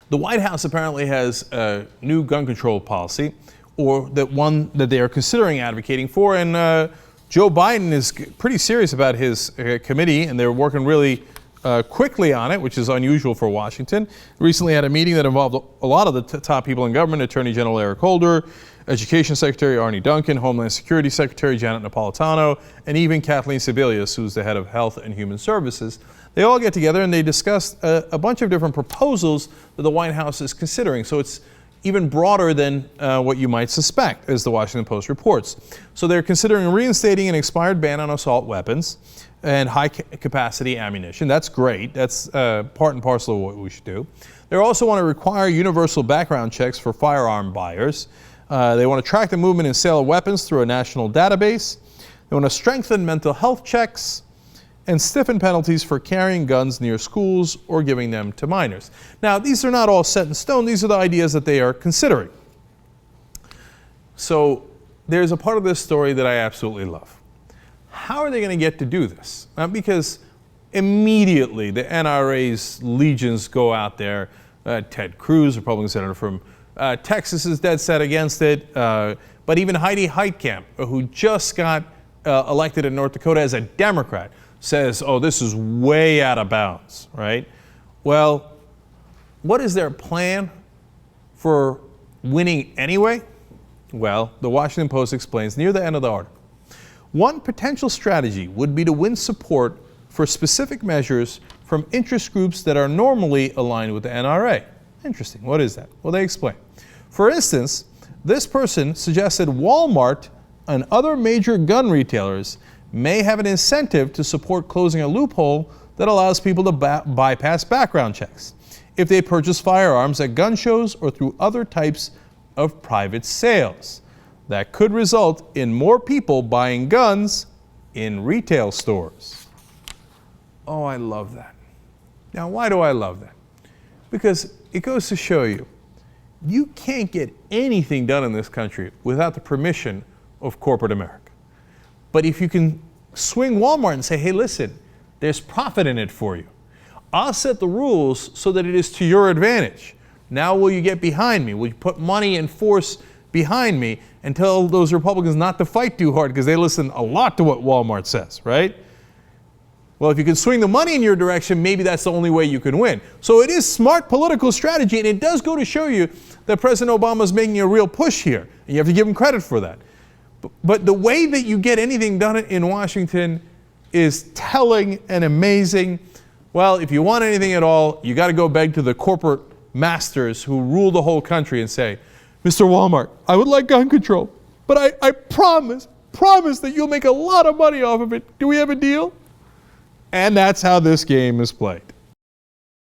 The White House apparently has a new gun control policy, or that one that they are considering advocating for, and Joe Biden is pretty serious about his committee, and they're working really quickly on it, which is unusual for Washington. Recently had a meeting that involved a lot of the top people in government: Attorney General Eric Holder, Education Secretary Arnie Duncan, Homeland Security Secretary Janet Napolitano, and even Kathleen Sebelius, who's the head of Health and Human Services. They all get together and they discuss a bunch of different proposals that the White House is considering. So it's even broader than what you might suspect, as the Washington Post reports. So they're considering reinstating an expired ban on assault weapons and high-capacity ammunition. That's great. That's part and parcel of what we should do. They also want to require universal background checks for firearm buyers. They want to track the movement and sale of weapons through a national database. They want to strengthen mental health checks and stiffen penalties for carrying guns near schools or giving them to minors. Now, these are not all set in stone. These are the ideas that they are considering. So there's a part of this story that I absolutely love. How are they going to get to do this? Because immediately the NRA's legions go out there. Ted Cruz, Republican senator from Texas, is dead set against it. But even Heidi Heitkamp, who just got elected in North Dakota as a Democrat, says, oh, this is way out of bounds, right? Well, what is their plan for winning anyway? Well, the Washington Post explains near the end of the article. One potential strategy would be to win support for specific measures from interest groups that are normally aligned with the NRA. Interesting. What is that? Well, they explain. For instance, this person suggested Wal-Mart and other major gun retailers may have an incentive to support closing a loophole that allows people to bypass background checks if they purchase firearms at gun shows or through other types of private sales. That could result in more people buying guns in retail stores. Oh, I love that. Now, why do I love that? Because it goes to show you, you can't get anything done in this country without the permission of corporate America. But if you can swing Walmart and say, hey, listen, there's profit in it for you. I'll set the rules so that it is to your advantage. Now will you get behind me? Will you put money and force behind me and tell those Republicans not to fight too hard because they listen a lot to what Walmart says, right? Well, if you can swing the money in your direction, maybe that's the only way you can win. So it is smart political strategy, and it does go to show you that President Obama is making a real push here, and you have to give him credit for that. But the way that you get anything done in Washington is telling and amazing. Well, if you want anything at all, you got to go beg to the corporate masters who rule the whole country and say, Mr. Walmart, I would like gun control, but I promise that you'll make a lot of money off of it. Do we have a deal? And that's how this game is played.